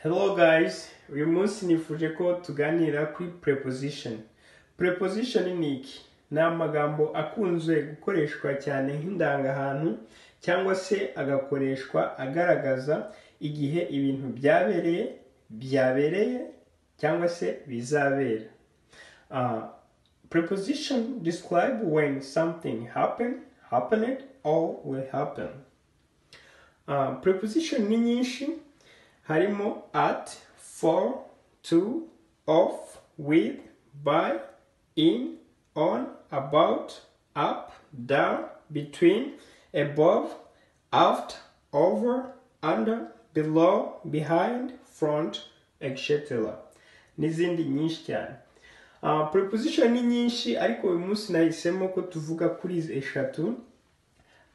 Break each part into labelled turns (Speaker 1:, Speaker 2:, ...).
Speaker 1: Hello guys, uyu munsi nifuje ko tuganira kuri preposition. Preposition ni iki? Ni amagambo akunzwe gukoreshwa cyane nk'indangahantu cyangwa se agakoreshwa agaragaza igihe ibintu byabereye cyangwa se bizabera. Preposition describe when something happened or will happen. Preposition ni nyinshi. Harimo at, for, to, of, with, by, in, on, about, up, down, between, above, after, over, under, below, behind, front, etc. N'izindi nyinshi cyane. Preposition ni nyinshi ariko uyu munsi nahisemo ko tuvuga kuri izi eshatu: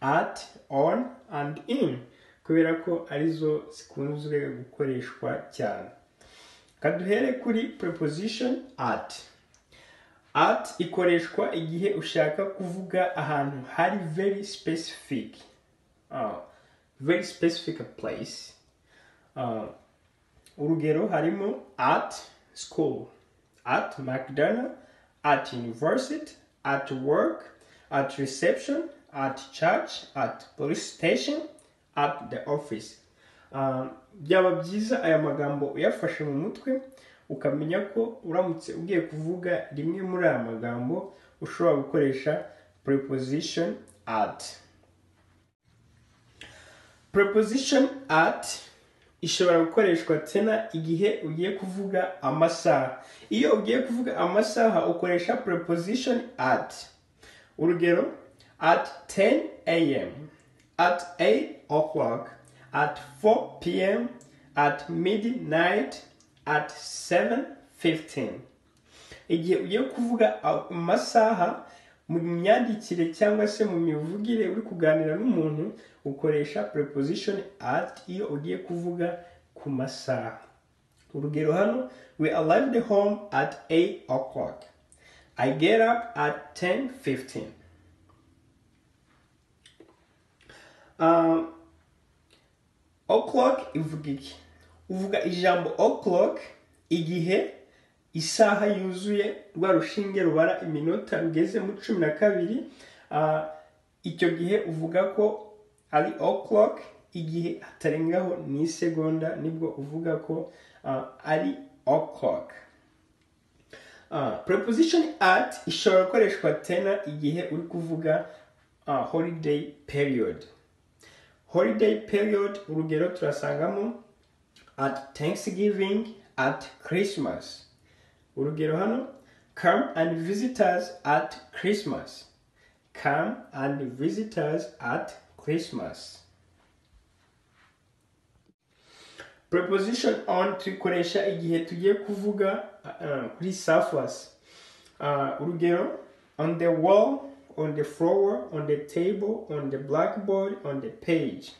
Speaker 1: at, on, and in. Kubera ko arizo zikunzwe gukoreshwa cyane. Kaduhere kuri preposition at. At ikoreshwa igihe ushaka kuvuga ahantu hari very specific place. Urugero harimo at school, at McDonald's, at university, at work, at reception, at church, at police station, at the office. Byaba byiza aya magambo uyafashe mu mutwe ukamenya ko uramutse ugiye kuvuga rimwe muri aya magambo ushobora gukoresha preposition at. Preposition at ishobora gukoreshwa tena igihe ugiye kuvuga amasaha. Iyo ugiye kuvuga amasaha ukoresha preposition at. Urugero at 10 a.m., at 8 o'clock, at 4 p.m., at midnight, at 7:15. Igihe ugiye kuvuga amasaha mu myandikire cyangwa se mu mivugire uri kuganira n'umuntu ukoresha preposition at iyo ugiye kuvuga ku masaha. Urugero hano: we arrived home at 8 o'clock. I get up at 10:15. O'clock ivuga iki? Uvuga ijambo o'clock igihe isaha yuzuye rwa rushinge rubara iminota rugeze mu 12. Icyo gihe uvuga ko ari o'clock. Igihe hatarengaho ni segonda nibwo uvuga ko ari o'clock. Preposition at ishobora gukoreshwa tena igihe uri kuvuga holiday period. Holiday period, urugero turasangamo at Thanksgiving, at Christmas. Urugero hano: come and visit us at Christmas. Come and visit us at Christmas. Preposition on tuyikoresha igihe tugiye kuvuga kuri surface. Urugero: on the wall, on the floor, on the table, on the blackboard, on the page.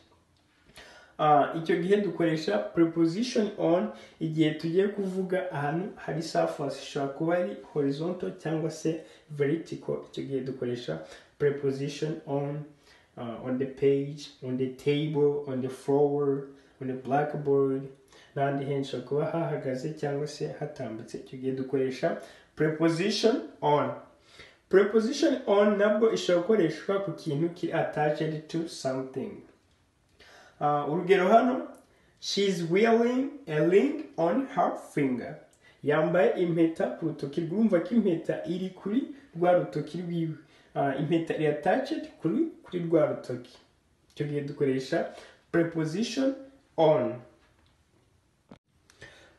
Speaker 1: Icyo gihe dukoresha preposition on igihe tugiye kuvuga ahantu hari surface, ishobora kuba ari horizontal cyangwa se vertical. Icyo gihe dukoresha preposition on the page, on the table, on the floor, on the blackboard, n'ahandi henshi kuba hahagaze cyangwa se hatambitse. Icyo gihe dukoresha preposition on. Preposition on nabwo ishobora gukoreshwa ku kintu kiri attached to something. Urugero hano: she is wearing a ring on her finger. Yambaye impeta ku rutoki. Rwumva ko impeta iri kuri rwa rutoki rwiwe. Impeta iri attached kuri rwa rutoki. Icyo gihe dukoresha preposition on.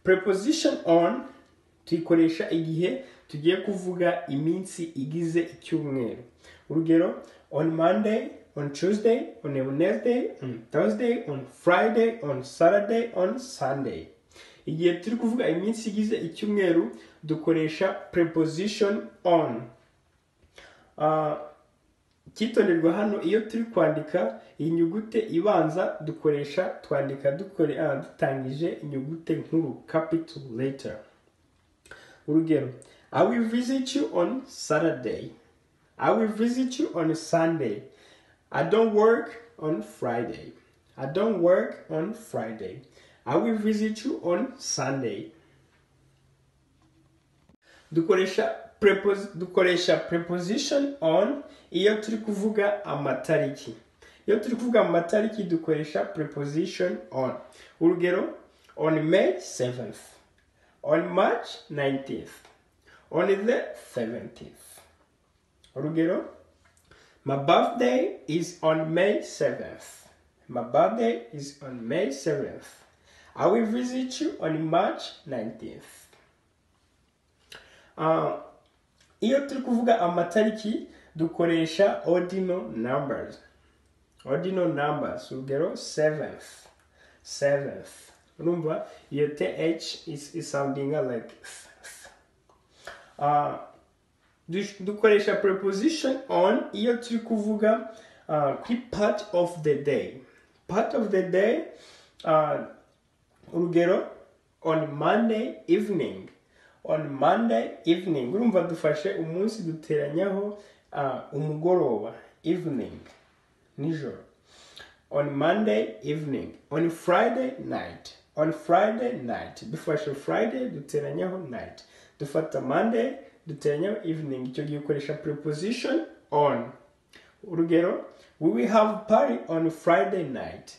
Speaker 1: Preposition on tuyikoresha igihe tugiye kuvuga iminsi igize icyumweru. Urugero: on Monday, on Tuesday, on Wednesday, on Thursday, on Friday, on Saturday, on Sunday. Igihe turi kuvuga iminsi igize icyumweru dukoresha preposition on. Kitonderwa hano, iyo turi kwandika inyugute ibanza twandika dutangije inyugute nkuru, capital letter. Urugero: I will visit you on Saturday. I will visit you on Sunday. I don't work on Friday. I don't work on Friday. I will visit you on Sunday. Dukoresha preposition on iyo turi kuvuga amatariki. Iyo turi kuvuga amatariki dukoresha preposition on. Urugero, on May 7th, on March 19th, on the 17th. Urugero, my birthday is on May 7th. My birthday is on May 7th. I will visit you on March 19th. Iyo turi kuvuga amatariki dukoresha ordinal numbers. Ordinal numbers. Urugero, 7th. Remember, your th is sounding like dukoresha preposition on iyo turi kuvuga part of the day. Part of the day, urugero, on Monday evening. On Monday evening. Urumva dufashe umunsi duteranyaho umugoroba. Evening. Nijoro. On Monday evening. On Friday night. On Friday night. Dufashe Friday duteranyaho night. Dufata Monday duteranyaho evening. Icyo gihe ukoresha preposition on. Urugero, we will have party on Friday night.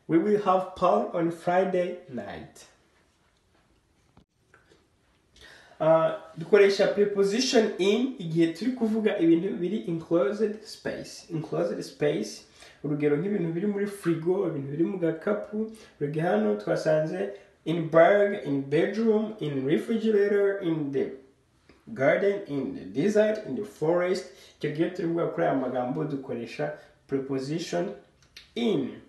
Speaker 1: We will have party on Friday night. Dukoresha preposition in igihe turi kuvuga ibintu biri enclosed space. Enclosed space, urugero nk'ibintu biri muri frigo, ibintu biri mu gakapu. Urugero hano twasanze in bag, in bedroom, in refrigerator, in the garden, in the desert, in the forest. Icyo gihe turi kuvuga kuri aya magambo dukoresha preposition in.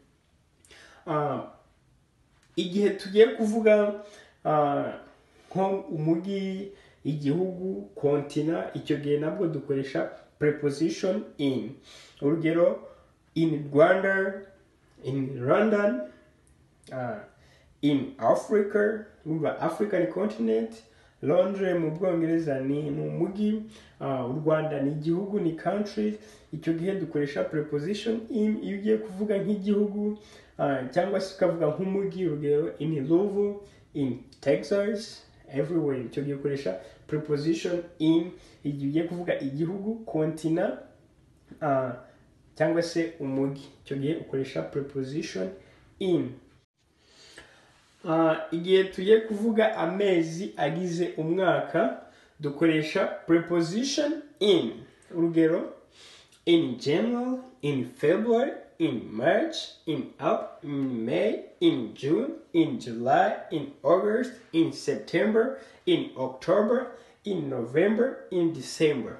Speaker 1: Igihe tugiye kuvuga nko umujyi, igihugu, kontina, icyo gihe nabwo dukoresha preposition in. Urugero, in Rwanda, in London, in Africa, African continent. Londres mu Bwongereza ni umujyi, u Rwanda ni igihugu, ni country. Icyo gihe dukoresha preposition in iyo ugiye kuvuga nk'igihugu cyangwa se ukavuga nk'umujyi. Urugero, in Louisville, in Texas, everywhere. Icyo gihe ukoresha preposition in igihe ugiye kuvuga igihugu, kontina, cyangwa se umujyi. Icyo gihe ukoresha preposition in. Igihe tugiye kuvuga amezi agize umwaka dukoresha preposition in. Urugero, in January, in February, in March, in May, in June, in July, in August, in September, in October, in November, in December.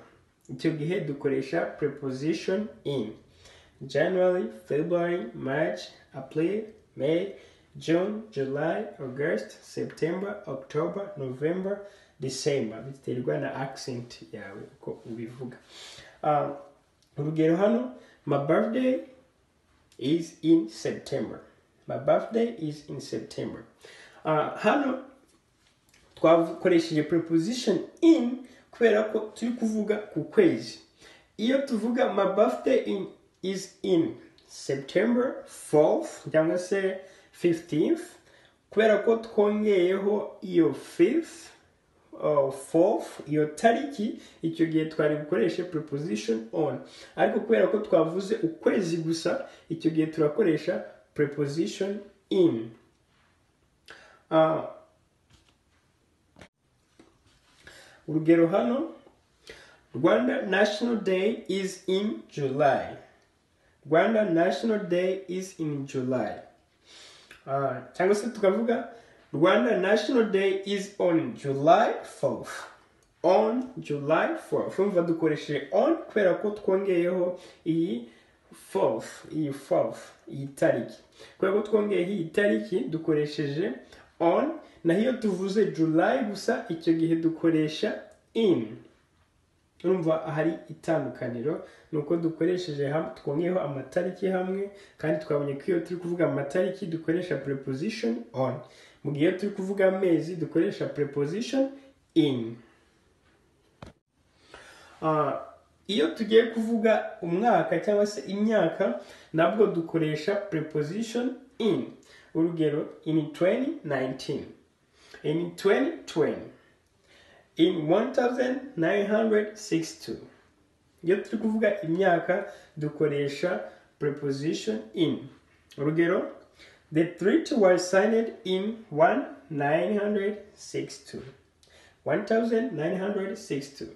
Speaker 1: Icyo gihe dukoresha preposition in. January, February, March, April, May, June, July, August, September, October, November, December. Biterwa na accent yawe uko ubivuga. Urugero hano, my birthday is in September. My birthday is in September. Hano twakoresheje preposition in kubera ko turi kuvuga ku kwezi. Iyo tuvuga my birthday is in September 4th cyangwa se 15th, kubera ko twongeyeho iyo 5th, 4th, iyo tariki, icyo gihe twari gukoresha preposition on. Ariko kubera ko twavuze ukwezi gusa, icyo gihe turakoresha preposition in. Urugero hano, Rwanda National Day is in July. Rwanda National Day is in July. Cyangwa se tukavuga Rwanda National Day is on July 4th. On July 4th. Umva dukoresheje on kubera ko twongeyeho iyi 4th, iyi tariki. Kubera ko twongeyeho iyi tariki dukoresheje on, naho iyo tuvuze July gusa icyo gihe dukoresha in. Urumva ahari itandukaniro nuko dukoresheje twongeyeho amatariki hamwe, kandi twabonye ko iyo turi kuvuga amatariki dukoresha preposition on. Mu gihe turi kuvuga amezi dukoresha preposition in. Iyo tugiye kuvuga umwaka cyangwa se imyaka nabwo dukoresha preposition in. urugero in 2019, in 2020, in 1962. Iyo turi kuvuga imyaka dukoresha preposition in. Urugero, the treaty was signed in 1962. 1962.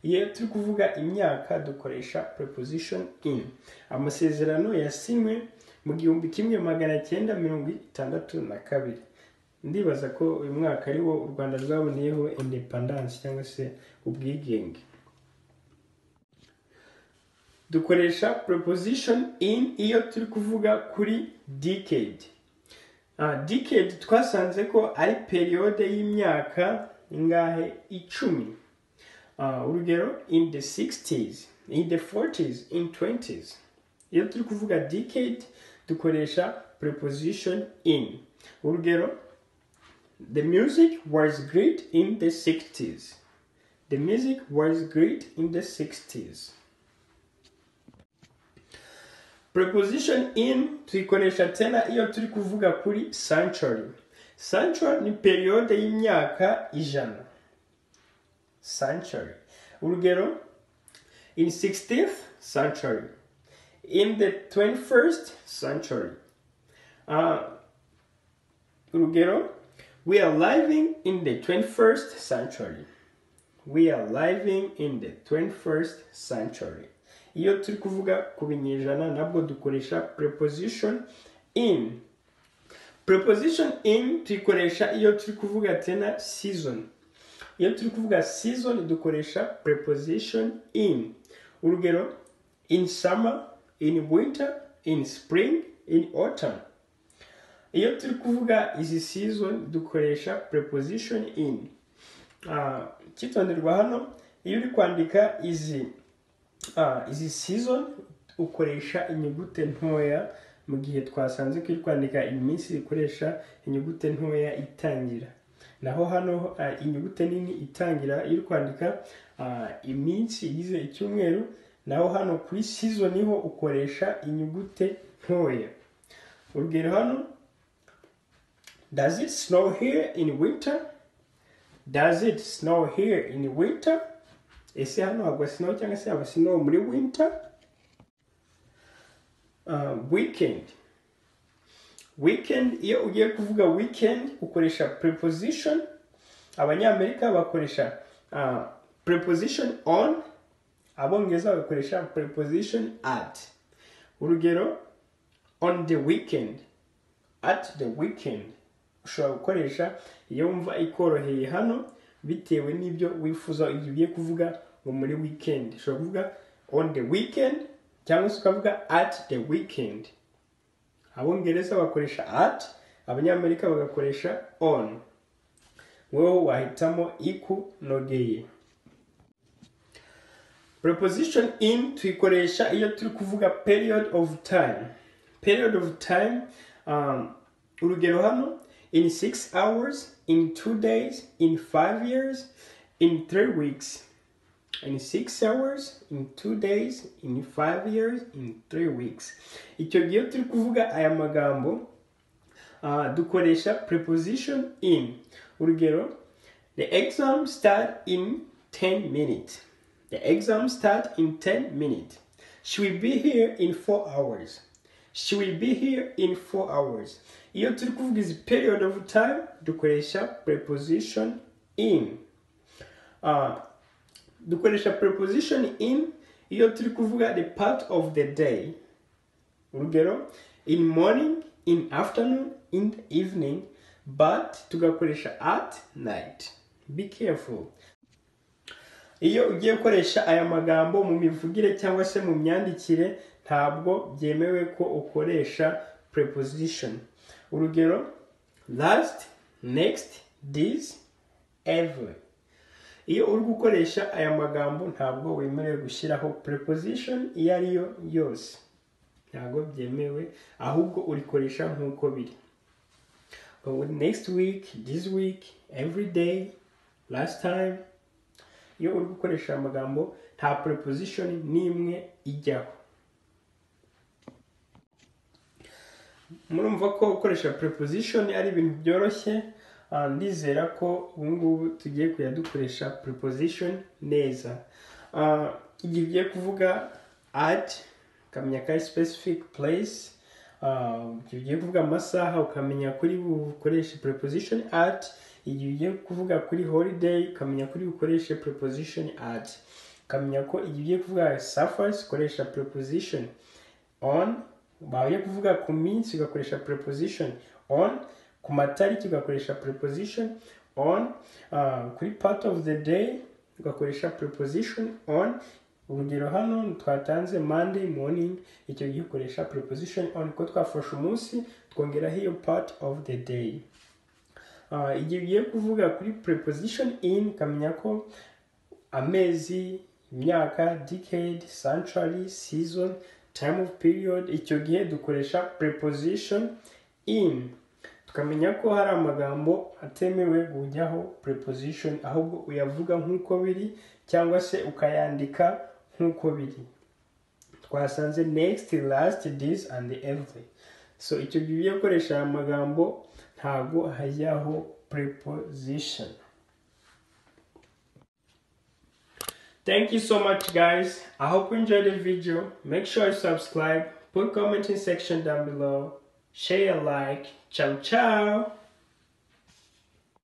Speaker 1: Iyo turi kuvuga imyaka dukoresha preposition in. Amasezerano yasinywe mu 1962. Ndibaza ko uyu mwaka ari wo u Rwanda rwaboneyeho independence cyangwa se ubwigenge. Dukoresha preposition in iyo turi kuvuga kuri decade. Decade twasanze ko ari periode y'imyaka ingahe 10. Urugero in the 60s, in the 40s, in 20s. Iyo turi kuvuga decade dukoresha preposition in. Urugero, the music was great in the 60s. The music was great in the 60s. Preposition in tuyikoresha tena iyo turi kuvuga kuri century. Century ni periode y'imyaka 100. Century. Urugero, in 16th century, in the 21st century. Urugero, we are living in the 21st century. We are living in the 21st century. Iyo turi kuvuga ku binyejana nabwo dukoresha preposition in. Preposition in tuyikoresha iyo turi kuvuga tena season. Iyo turi kuvuga season dukoresha preposition in. Urugero, in summer, in winter, in spring, in autumn. Iyo turi kuvuga izi season dukoresha preposition in. Kitonderwa hano, iyo uri kwandika izi season ukoresha inyugute ntoya mu gihe twasanze ko iri kwandika iminsi ikoresha inyugute ntoya itangira. Naho hano inyugute nini itangira iri kwandika iminsi igize icyumweru, naho hano kuri season niho ukoresha inyugute ntoya. Urugero hano, does it snow here in winter? Does it snow here in winter? Ese hano hagwa snow cyangwa se haba snow muri winter? Weekend. Weekend, iyo ugiye kuvuga weekend ukoresha preposition. Abanyamerika bakoresha preposition on, abongereza bakoresha preposition at. Urugero, on the weekend, at the weekend. Ushobora gukoresha iyo wumva ikoroheye hano bitewe n'ibyo wifuza iyo ugiye kuvuga ngo muri weekend. Ushobora kuvuga on the weekend cyangwa se ukavuga at the weekend. Abongereza bakoresha at, abanyamerika bagakoresha on. Wowe wahitamo ikunogeye. Preposition in tuyikoresha iyo turi kuvuga period of time. Period of time, urugero hano, in 6 hours, in 2 days, in 5 years, in 3 weeks. In 6 hours, in 2 days, in 5 years, in 3 weeks. Icyo gihe turi kuvuga aya magambo dukoresha preposition in. Urugero, the exam start in 10 minutes. The exam start in 10 minutes. She will be here in 4 hours. She will be here in 4 hours. Iyo turi kuvuga izi period of time dukoresha preposition in. Dukoresha preposition in iyo turi kuvuga the part of the day. Urugero, in morning, in afternoon, in the evening, but tugakoresha at night. Be careful. Iyo ugiye gukoresha aya magambo mu mivugire cyangwa se mu myandikire ntabwo byemewe ko ukoresha preposition. Urugero, last, next, this, every. Iyo uri gukoresha aya magambo ntabwo wemerewe gushyiraho preposition iyo ariyo yose. Ntabwo byemewe, ahubwo urikoresha nk'uko biri. Next week, this week, every day, last time. Iyo uri gukoresha amagambo nta preposition n'imwe ijyaho. murumva ko gukoresha preposition ari ibintu byoroshye. Ndizera ko ubu ngubu tugiye kujya dukoresha preposition neza. Igihe ugiye kuvuga at ukamenya ko ari specific place, igihe ugiye kuvuga amasaha ukamenya kuri bukoreshe preposition at, igihe ugiye kuvuga kuri holiday ukamenya kuri bukoreshe preposition at, ukamenya ko igihe ugiye kuvuga suffers ukoresha preposition on, bagiye kuvuga ku minsi ugakoresha preposition on, ku matariki ugakoresha preposition on, kuri part of the day ugakoresha preposition on. Urugero hano twatanze Monday morning, icyo gihe ukoresha preposition on ko twafashe umunsi twongeraho iyo part of the day. Igihe ugiye kuvuga kuri preposition in ukamenya ko amezi, imyaka, decade, century, season, time of period, icyo gihe dukoresha preposition in. Tukamenya ko hari amagambo atemewe kujyaho preposition, ahubwo uyavuga nk'uko biri cyangwa se ukayandika nk'uko biri. Twasanze next, last, this and every. So icyo gihe ugiye gukoresha aya magambo ntabwo hajyaho preposition. Thank you so much guys. I hope you enjoyed the video. Make sure you subscribe, put comment in section down below, share, like. Ciao ciao.